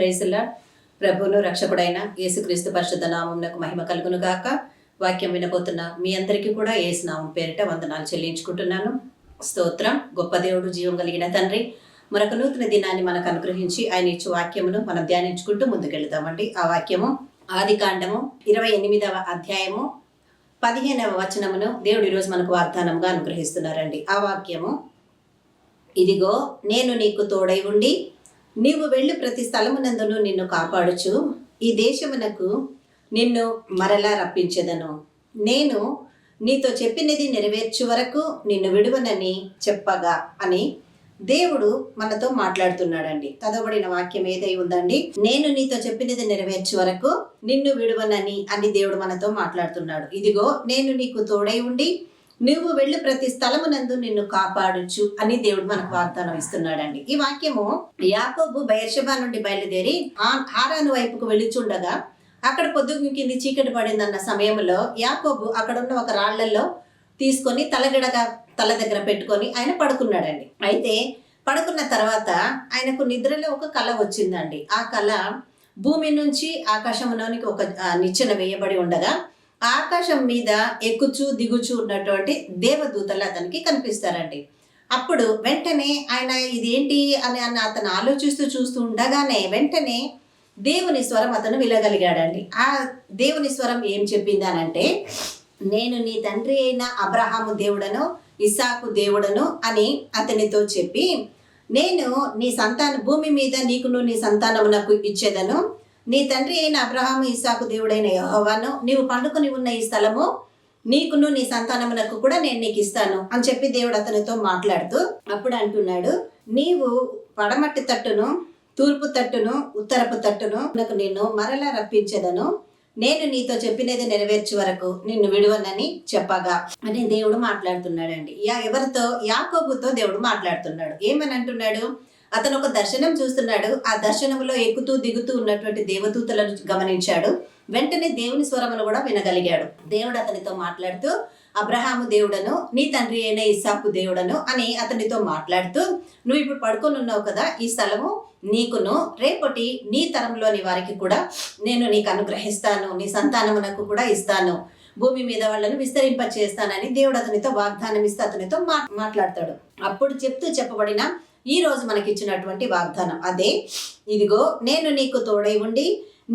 Praise lord. ప్రభువును రక్షకుడైన యేసుక్రీస్తు పరిశుద్ధ నామమునకు మహిమ కలుగును గాక. వాక్యం వినబోతున్న మీ అందరికీ కూడా యేసు నామం పేరిట వందనాలు చెల్లించుకుంటున్నాను. స్తోత్రం. గొప్ప దేవుడు, జీవం కలిగిన తండ్రి, మరొక నూతన దినాన్ని మనకు అనుగ్రహించి ఆయన ఇచ్చు వాక్యమును మనం ధ్యానించుకుంటూ ముందుకెళ్తామండి. ఆ వాక్యము ఆదికాండము 28వ అధ్యాయము 15వ వచనమును దేవుడు ఈరోజు మనకు వాగ్దానంగా అనుగ్రహిస్తున్నారండి. ఆ వాక్యము, ఇదిగో నేను నీకు తోడై ఉండి నీవు వెళ్ళి ప్రతి స్థలమునందును నిన్ను కాపాడుచు ఈ దేశమునకు నిన్ను మరలా రప్పించెదను. నేను నీతో చెప్పినది నెరవేర్చు వరకు నిన్ను విడువనని చెప్పగా అని దేవుడు మనతో మాట్లాడుతున్నాడండి. చదవబడిన వాక్యం ఏదై ఉందండి, నేను నీతో చెప్పినది నెరవేర్చు వరకు నిన్ను విడువనని అని దేవుడు మనతో మాట్లాడుతున్నాడు. ఇదిగో నేను నీకు తోడై ఉండి నువ్వు వెళ్ళి ప్రతి స్థలమునందు నిన్ను కాపాడుచు అని దేవుడు మనకు వాగ్దానం ఇస్తున్నాడండి. ఈ వాక్యము యాకోబు బెయేర్షెబా నుండి బయలుదేరి హారాను వైపుకు వెళ్ళిచుండగా అక్కడ పొద్దుగు కింది చీకటి పడిందన్న సమయంలో యాకోబు అక్కడ ఉన్న ఒక రాళ్లలో తీసుకొని తల దగ్గర పెట్టుకొని ఆయన పడుకున్నాడండి. అయితే పడుకున్న తర్వాత ఆయనకు నిద్రలో ఒక కళ వచ్చిందండి. ఆ కళ భూమి నుంచి ఆకాశంలోనికి ఒక నిచ్చెన వేయబడి ఉండగా ఆకాశం మీద ఎక్కుచూ దిగుచూ ఉన్నటువంటి దేవదూతలు అతనికి కనిపిస్తారండి. అప్పుడు వెంటనే ఆయన ఇదేంటి అని అతను చూస్తూ ఉండగానే వెంటనే దేవుని స్వరం అతను వినగలిగాడండి. ఆ దేవుని స్వరం ఏం చెప్పింది అనంటే, నేను నీ తండ్రి అయిన అబ్రహాము దేవుడను, ఇస్సాకు దేవుడను అని అతనితో చెప్పి, నేను నీ భూమి మీద నీకును నీ సంతానమునకు ఇచ్చేదను. నీ తండ్రి అయిన అబ్రహాము, ఇస్సాకు దేవుడైన యెహోవాను, నీవు పండుకొని ఉన్న ఈ స్థలము నీకును నీ సంతానమునకు కూడా నేను నీకు ఇస్తాను అని చెప్పి దేవుడు అతనితో మాట్లాడుతూ అప్పుడు అంటున్నాడు, నీవు పడమటి తట్టును, తూర్పు తట్టును, ఉత్తరపు తట్టును నాకు నిన్ను మరలా రప్పించెదను. నేను నీతో చెప్పినది నెరవేర్చే వరకు నిన్ను విడువనని చెప్పగా అని దేవుడు మాట్లాడుతున్నాడండి. ఎవరితో? యాకోబుతో దేవుడు మాట్లాడుతున్నాడు. ఏమని అంటున్నాడు? అతను ఒక దర్శనం చూస్తున్నాడు. ఆ దర్శనంలో ఎక్కుతూ దిగుతూ ఉన్నటువంటి దేవదూతలను గమనించాడు. వెంటనే దేవుని స్వరమును కూడా వినగలిగాడు. దేవుడు అతనితో మాట్లాడుతూ, అబ్రహాము దేవుడను, నీ తండ్రి అయిన ఇస్సాకు దేవుడను అని అతనితో మాట్లాడుతూ, నువ్వు ఇప్పుడు పడుకొని ఉన్నావు కదా, ఈ స్థలము నీకును రేపటి నీ తరంలోని వారికి కూడా నేను నీకు అనుగ్రహిస్తాను, నీ సంతానమునకు కూడా ఇస్తాను, భూమి మీద వాళ్ళను విస్తరింపచేస్తానని దేవుడు అతనితో వాగ్దానం ఇస్తే అతనితో మాట్లాడతాడు. అప్పుడు చెప్పబడిన ఈ రోజు మనకిచ్చినటువంటి వాగ్దానం అదే, ఇదిగో నేను నీకు తోడై ఉండి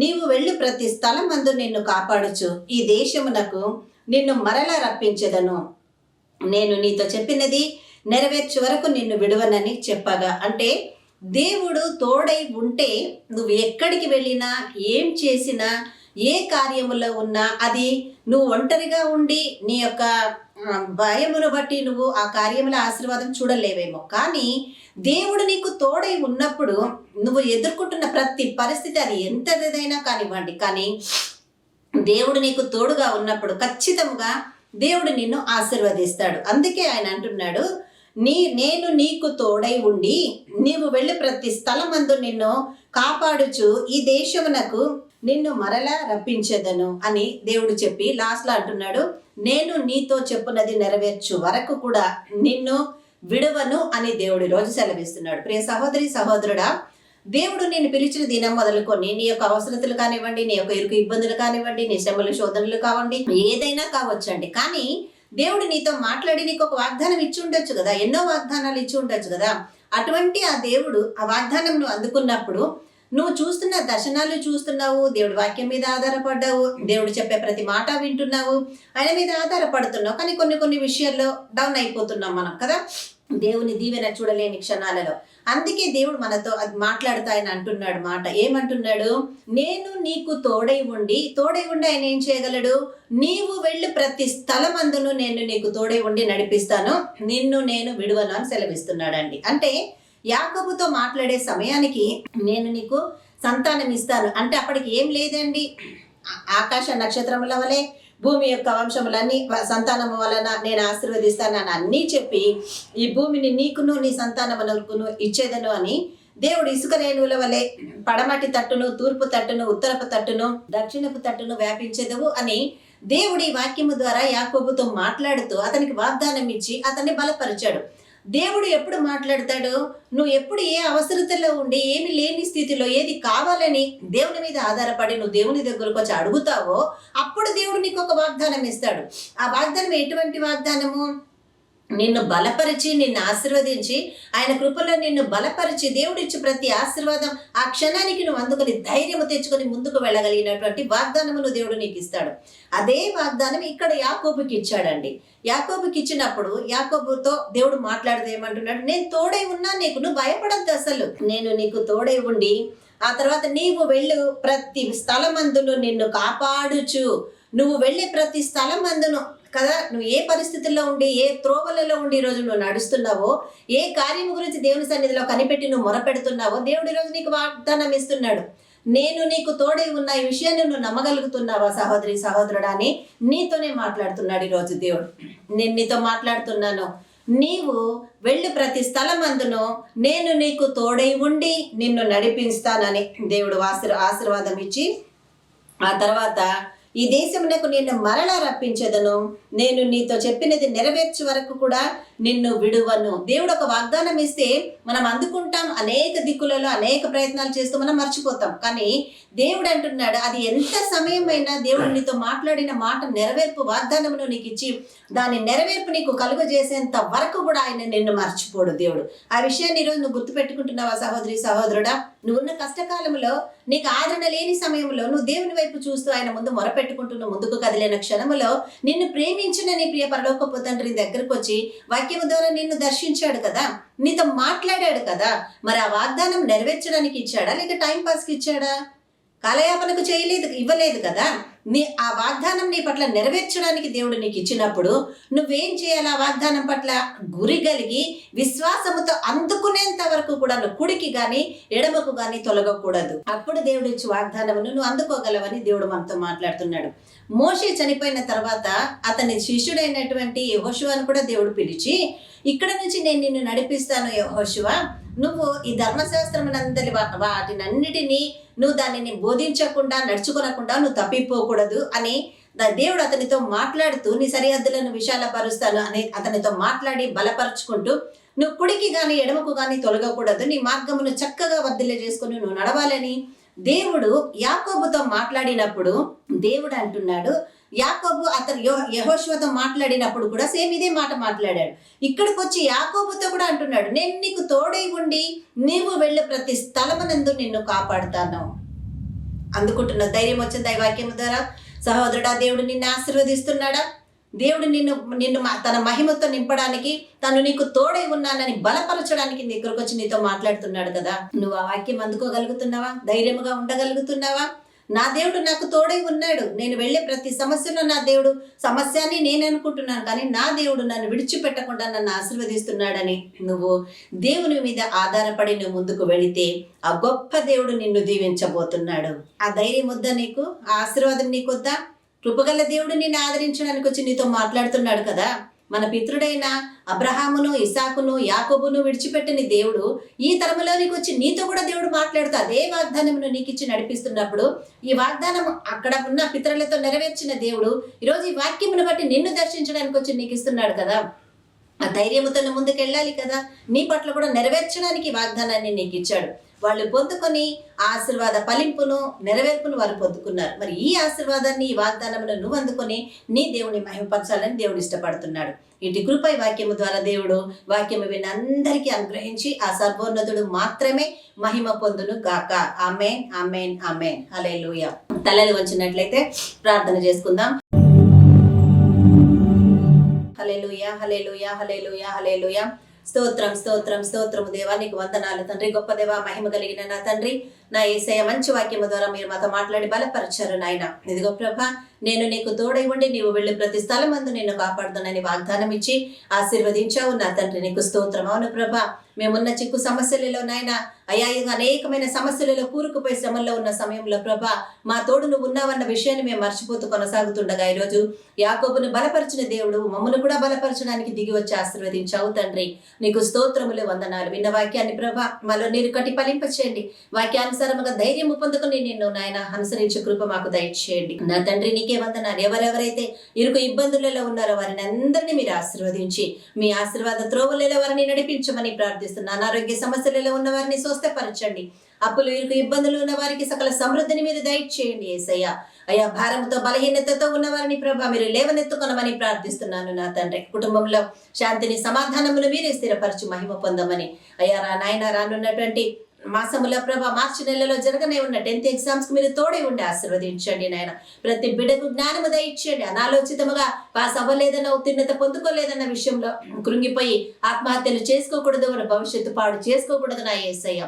నీవు వెళ్ళి ప్రతి స్థలం మందు నిన్ను కాపాడుచు ఈ దేశమునకు నిన్ను మరలా రప్పించెదను. నేను నీతో చెప్పినది నెరవేర్చే వరకు నిన్ను విడువనని చెప్పగా, అంటే దేవుడు తోడై ఉంటే నువ్వు ఎక్కడికి వెళ్ళినా, ఏం చేసినా, ఏ కార్యములో ఉన్నా అది నువ్వు ఒంటరిగా ఉండి నీ యొక్క భయమును బట్టి నువ్వు ఆ కార్యముల ఆశీర్వాదం చూడలేవేమో. కానీ దేవుడు నీకు తోడై ఉన్నప్పుడు నువ్వు ఎదుర్కొంటున్న ప్రతి పరిస్థితి అది ఎంతదైనా కానివ్వండి, కానీ దేవుడు నీకు తోడుగా ఉన్నప్పుడు ఖచ్చితంగా దేవుడు నిన్ను ఆశీర్వదిస్తాడు. అందుకే ఆయన అంటున్నాడు, నేను నీకు తోడై ఉండి నీవు వెళ్ళి ప్రతి స్థలమందు నిన్ను కాపాడుచు ఈ దేశమునకు నిన్ను మరలా రప్పించెదను అని దేవుడు చెప్పి లాస్ట్లో అంటున్నాడు, నేను నీతో చెప్పున్నది నెరవేర్చు వరకు కూడా నిన్ను విడువను అని దేవుడు రోజు సెలవిస్తున్నాడు. ప్రియ సహోదరి సహోదరుడా, దేవుడు నేను పిలిచిన దినం మొదలుకొని నీ యొక్క అవసరతలు కానివ్వండి, నీ యొక్క ఇరుకు ఇబ్బందులు కానివ్వండి, నీ శ్రమలు శోధనలు కావండి, ఏదైనా కావచ్చండి. కానీ దేవుడు నీతో మాట్లాడి నీకు ఒక వాగ్దానం ఇచ్చి ఉండొచ్చు కదా, ఎన్నో వాగ్దానాలు ఇచ్చి ఉండొచ్చు కదా. అటువంటి ఆ దేవుడు ఆ వాగ్దానం నువ్వు అందుకున్నప్పుడు నువ్వు చూస్తున్న దర్శనాలు చూస్తున్నావు, దేవుడి వాక్యం మీద ఆధారపడ్డావు, దేవుడు చెప్పే ప్రతి మాట వింటున్నావు, ఆయన మీద ఆధారపడుతున్నావు. కానీ కొన్ని విషయాల్లో డౌన్ అయిపోతున్నాం మనం కదా, దేవుని దీవెన చూడలేని క్షణాలలో. అందుకే దేవుడు మనతో అది మాట్లాడుతా ఆయన అంటున్నాడు మాట. ఏమంటున్నాడు? నేను నీకు తోడై ఉండి ఆయన ఏం చేయగలడు? నీవు వెళ్ళి ప్రతి స్థలమందును నేను నీకు తోడై ఉండి నడిపిస్తాను, నిన్ను నేను విడువను అని సెలవిస్తున్నాడండి. అంటే యాకోబుతో మాట్లాడే సమయానికి నేను నీకు సంతానం ఇస్తాను అంటే అప్పటికి ఏం లేదండి. ఆకాశ నక్షత్రముల వలె భూమి యొక్క వంశములన్నీ సంతానము వలన నేను ఆశీర్వదిస్తానని అన్నీ చెప్పి ఈ భూమిని నీకును నీ సంతానమునకును ఇచ్చేదను అని దేవుడు ఇసుక రేణువుల వలె పడమటి తట్టును, తూర్పు తట్టును, ఉత్తరపు తట్టును, దక్షిణపు తట్టును వ్యాపించేదవు అని దేవుడి వాక్యము ద్వారా యాకోబుతో మాట్లాడుతూ అతనికి వాగ్దానం ఇచ్చి అతన్ని బలపరిచాడు. దేవుడు ఎప్పుడు మాట్లాడతాడు? నువ్వు ఎప్పుడు ఏ అవసరతలో ఉండి ఏమి లేని స్థితిలో ఏది కావాలని దేవుని మీద ఆధారపడి నువ్వు దేవుని దగ్గరకు వచ్చి అడుగుతావో అప్పుడు దేవుడు నీకు ఒక వాగ్దానం ఇస్తాడు. ఆ వాగ్దానం ఎటువంటి వాగ్దానము? నిన్ను బలపరిచి నిన్ను ఆశీర్వదించి ఆయన కృపలో నిన్ను బలపరిచి దేవుడిచ్చి ప్రతి ఆశీర్వాదం ఆ క్షణానికి నువ్వు అందుకొని ధైర్యము తెచ్చుకొని ముందుకు వెళ్ళగలిగినటువంటి వాగ్దానమును దేవుడు నీకు ఇస్తాడు. అదే వాగ్దానం ఇక్కడ యాకోబుకి ఇచ్చాడండి. యాకోబుకి ఇచ్చినప్పుడు యాకోబుతో దేవుడు మాట్లాడితే ఏమంటున్నాడు? నేను తోడై ఉన్నా నీకు, నువ్వు భయపడద్దు, అసలు నేను నీకు తోడై ఉండి ఆ తర్వాత నీవు వెళ్ళు ప్రతి స్థలమందును నిన్ను కాపాడుచు, నువ్వు వెళ్ళే ప్రతి స్థలమందును కదా, నువ్వు ఏ పరిస్థితుల్లో ఉండి ఏ త్రోవలలో ఉండి ఈరోజు నువ్వు నడుస్తున్నావో, ఏ కార్యం గురించి దేవుని సన్నిధిలో కనిపెట్టి నువ్వు మొరపెడుతున్నావో దేవుడు ఈరోజు నీకు వాగ్దానం ఇస్తున్నాడు. నేను నీకు తోడై ఉన్న ఈ విషయాన్ని నువ్వు నమ్మగలుగుతున్నావా సహోదరి సహోదరుడా అని నీతోనే మాట్లాడుతున్నాడు ఈరోజు దేవుడు. నేను నీతో మాట్లాడుతున్నాను. నీవు వెళ్ళి ప్రతి స్థలమందును నేను నీకు తోడై ఉండి నిన్ను నడిపిస్తానని దేవుడు ఆశీర్వాదం ఇచ్చి ఆ తర్వాత ఈ దేశమునకు నిన్ను మరలా రప్పించదను, నేను నీతో చెప్పినది నెరవేర్చే వరకు కూడా నిన్ను విడువను. దేవుడు ఒక వాగ్దానం ఇస్తే మనం అందుకుంటాం, అనేక దిక్కులలో అనేక ప్రయత్నాలు చేస్తూ మనం మర్చిపోతాం. కానీ దేవుడు అంటున్నాడు, అది ఎంత సమయమైనా దేవుడు నీతో మాట్లాడిన మాట నెరవేర్పు వాగ్దానమును నీకు ఇచ్చి దాని నెరవేర్పు నీకు కలుగజేసేంత వరకు కూడా ఆయన నిన్ను మర్చిపోడు దేవుడు. ఆ విషయాన్ని ఈరోజు నువ్వు గుర్తుపెట్టుకుంటున్నావా సహోదరి సహోదరుడా? నువ్వున్న కష్టకాలంలో, నీకు ఆదరణ లేని సమయంలో నువ్వు దేవుని వైపు చూస్తూ ఆయన ముందు మొరపెట్టుకుంటూ ముందుకు కదిలిన క్షణములో నిన్ను ప్రేమించిన నీ ప్రియ పరలోకపు తండ్రి దగ్గరకు వచ్చి వాక్యము ద్వారా నిన్ను దర్శించాడు కదా, నీతో మాట్లాడాడు కదా. మరి ఆ వాగ్దానం నెరవేర్చడానికి ఇచ్చాడా లేక టైం పాస్కి ఇచ్చాడా? కాలయాపనకు ఇవ్వలేదు కదా. ఆ వాగ్దానం నీ పట్ల నెరవేర్చడానికి దేవుడు నీకు ఇచ్చినప్పుడు నువ్వేం చేయాలి? ఆ వాగ్దానం పట్ల గురి కలిగి విశ్వాసముతో అందుకునేంత వరకు కూడా నువ్వు కుడికి గాని ఎడమకు గాని తొలగకూడదు. అప్పుడు దేవుడు ఇచ్చి వాగ్దానమును నువ్వు అందుకోగలవని దేవుడు మనతో మాట్లాడుతున్నాడు. మోషే చనిపోయిన తర్వాత అతని శిష్యుడైనటువంటి యెహోషువను కూడా దేవుడు పిలిచి, ఇక్కడ నుంచి నేను నిన్ను నడిపిస్తాను యెహోషువ, నువ్వు ఈ ధర్మశాస్త్రమునందరి వాటినన్నిటినీ నువ్వు దానిని బోధించకుండా నడుచుకోనకుండా నువ్వు తప్పిపోకూడదు అని దేవుడు అతనితో మాట్లాడుతూ నీ సరిహద్దులను విశాలపరుస్తాను అని అతనితో మాట్లాడి బలపరుచుకుంటూ నువ్వు కుడికి గాని ఎడమకు గాని తొలగకూడదు, నీ మార్గమును చక్కగా వర్ధిల్ల చేసుకుని నువ్వు నడవాలని దేవుడు యాకోబుతో మాట్లాడినప్పుడు దేవుడు అంటున్నాడు, యాకోబు అతను యెహోషువతో మాట్లాడినప్పుడు కూడా సేమ్ ఇదే మాట మాట్లాడాడు. ఇక్కడికి వచ్చి యాకోబుతో కూడా అంటున్నాడు, నేను నీకు తోడై ఉండి నీవు వెళ్ళే ప్రతి స్థలమునందు నిన్ను కాపాడుతాను. అందుకుంటున్న ధైర్యం వచ్చింది దైవాక్యం ద్వారా సహోదరుడా? దేవుడు నిన్ను ఆశీర్వదిస్తున్నాడా? దేవుడు నిన్ను తన మహిమతో నింపడానికి, తను నీకు తోడై ఉన్నానని బలపరచడానికి నీ దగ్గరకు వచ్చి నీతో మాట్లాడుతున్నాడు కదా. నువ్వు ఆ వాక్యం అందుకోగలుగుతున్నావా? ధైర్యముగా ఉండగలుగుతున్నావా? నా దేవుడు నాకు తోడై ఉన్నాడు, నేను వెళ్ళే ప్రతి సమస్యలో నా దేవుడు, సమస్య అని నేను అనుకుంటున్నాను కానీ నా దేవుడు నన్ను విడిచిపెట్టకుండా నన్ను ఆశీర్వదిస్తున్నాడని నువ్వు దేవుని మీద ఆధారపడి నువ్వు ముందుకు వెళితే ఆ గొప్ప దేవుడు నిన్ను దీవించబోతున్నాడు. ఆ ధైర్యం వద్దా నీకు? ఆ ఆశీర్వాదం నీకు వద్దా? కృపగల దేవుడు నిన్ను ఆదరించడానికి వచ్చి నీతో మాట్లాడుతున్నాడు కదా. మన పితృడైన అబ్రహామును, ఇసాకును, యాకోబును విడిచిపెట్టిన దేవుడు ఈ తరములోనికి వచ్చి నీతో కూడా దేవుడు మాట్లాడుతూ అదే వాగ్దానమును నీకు ఇచ్చి నడిపిస్తున్నప్పుడు ఈ వాగ్దానం అక్కడ ఉన్న పితరులతో నెరవేర్చిన దేవుడు ఈరోజు ఈ వాక్యమును బట్టి నిన్ను దర్శించడానికి వచ్చి నీకు ఇస్తున్నాడు కదా. ఆ ధైర్యముతో ముందుకు వెళ్ళాలి కదా. నీ పట్ల కూడా నెరవేర్చడానికి వాగ్దానాన్ని నీకు ఇచ్చాడు. వాళ్ళు పొందుకొని ఆశీర్వాద ఫలింపును నెరవేర్పును వారు పొందుకున్నారు. మరి ఈ ఆశీర్వాదాన్ని, ఈ వాగ్దానమును నువ్వు అందుకొని నీ దేవుని మహిమపరచాలని దేవుడు ఇష్టపడుతున్నాడు. ఇటు కృపై వాక్యము ద్వారా దేవుడు వాక్యము విని అందరికీ అనుగ్రహించి ఆ సర్వోన్నతుడు మాత్రమే మహిమ పొందును గాక. ఆమేన్, ఆమేన్, ఆమేన్. హల్లెలూయా. తలలు వంచినట్లయితే ప్రార్థన చేసుకుందాం. హల్లెలూయా, హల్లెలూయా, హల్లెలూయా, హల్లెలూయా. స్తోత్రం, స్తోత్రం, స్తోత్రము దేవా, నీకు వందనాలు తండ్రి. గొప్ప దేవా, మహిమ కలిగిన నా తండ్రి, నా యేసయ్య మంచి వాక్యము ద్వారా మీరు మాతో మాట్లాడి బలపరిచారు నాయన. ఇదిగో ప్రభా, నేను నీకు తోడై ఉండి నీవు వెళ్ళి ప్రతి స్థలమందు నిన్ను కాపాడుతానని వాగ్దానం ఇచ్చి ఆశీర్వదించావు నా తండ్రి. నీకు స్తోత్రం. అవును ప్రభా, మేమున్న చిక్కు సమస్యలలో నాయన అయ్యా, అనేకమైన సమస్యలలో కూరుకుపోయి శ్రమల్లో ఉన్న సమయంలో ప్రభా మా తోడు నువ్వు ఉన్నావన్న విషయాన్ని మేము మర్చిపోతూ కొనసాగుతుండగా ఈరోజు యాకోబును బలపరిచిన దేవుడు మమ్మల్ని కూడా బలపరచడానికి దిగి వచ్చి ఆశీర్వదించావు తండ్రి. నీకు స్తోత్రములు, వందనాలు. విన్న వాక్యాన్ని ప్రభా మాలో నీరు కట్టి ఫలింపచేయండి. వాక్యాన్ని వాక్యానుసారముగా ధైర్యము పొందుకొని నిన్ను నాయన అనుసరించే కృప మాకు దయచేయండి. నా తండ్రి నీకే వందనాలు. ఎవరెవరైతే ఇరుకు ఇబ్బందులలో ఉన్నారో వారిని అందరినీ మీరు ఆశీర్వదించి మీ ఆశీర్వాద త్రోవలలో వారిని నడిపించమని ప్రార్థిస్తున్నాను. అనారోగ్య సమస్యలలో ఉన్న వారిని స్వస్థపరచండి. అప్పులు ఇరుకు ఇబ్బందులు ఉన్న వారికి సకల సమృద్ధిని మీరు దయచేయండి యేసయ్య. అయ్యా భారంతో బలహీనతతో ఉన్న వారిని ప్రభా మీరు లేవనెత్తుకొనమని ప్రార్థిస్తున్నాను నా తండ్రి. కుటుంబంలో శాంతిని సమాధానమును మీరే స్థిరపరచు మహిమ పొందమని అయ్యా నాయన రానున్నటువంటి మాసముల ప్రభా మార్చి నెలలో జరగనే ఉన్న 10th ఎగ్జామ్స్ కు మీరు తోడై ఉండి ఆశీర్వదించండి నాయన. ప్రతి బిడ్డకు జ్ఞానము దయచేయండి. అనాలోచితముగా పాస్ అవ్వలేదన్న ఉత్తీర్ణత పొందుకోలేదన్న విషయంలో కృంగిపోయి ఆత్మహత్యలు చేసుకోకూడదు, భవిష్యత్తు పాడు చేసుకోకూడదు నా యేసయ్య.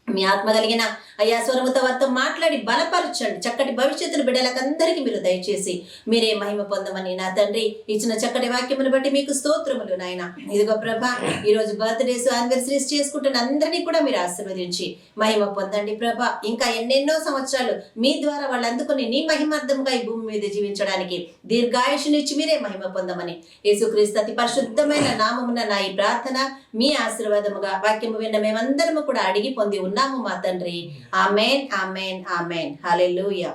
మీ ఆత్మ కలిగిన అయ్యా స్వరముతో వారితో మాట్లాడి బలపరచండి. చక్కటి భవిష్యత్తును బిడ్డలకందరికీ మీరు దయచేసి మీరే మహిమ పొందమని నా తండ్రి ఇచ్చిన చక్కటి వాక్యమును బట్టి మీకు స్తోత్రములు నాయన. ఇదిగో ప్రభా ఈరోజు బర్త్డేస్ యానివర్సరీస్ చేసుకుంటున్న అందరినీ కూడా మీరు ఆశీర్వదించి మహిమ పొందండి ప్రభా. ఇంకా ఎన్నెన్నో సంవత్సరాలు మీ ద్వారా వాళ్ళు అందుకుని నీ మహిమార్థముగా ఈ భూమి మీద జీవించడానికి దీర్ఘాయుషునిచ్చి మీరే మహిమ పొందమని యేసుక్రీస్తు అతి పరిశుద్ధమైన నామమున నా ఈ ప్రార్థన మీ ఆశీర్వాదముగా వాక్యము విన్న మేమందరము కూడా అడిగి పొంది ఉన్నాము మా తండ్రి. ఆమేన్ ఆమేన్ ఆమేన్. హల్లెలూయా.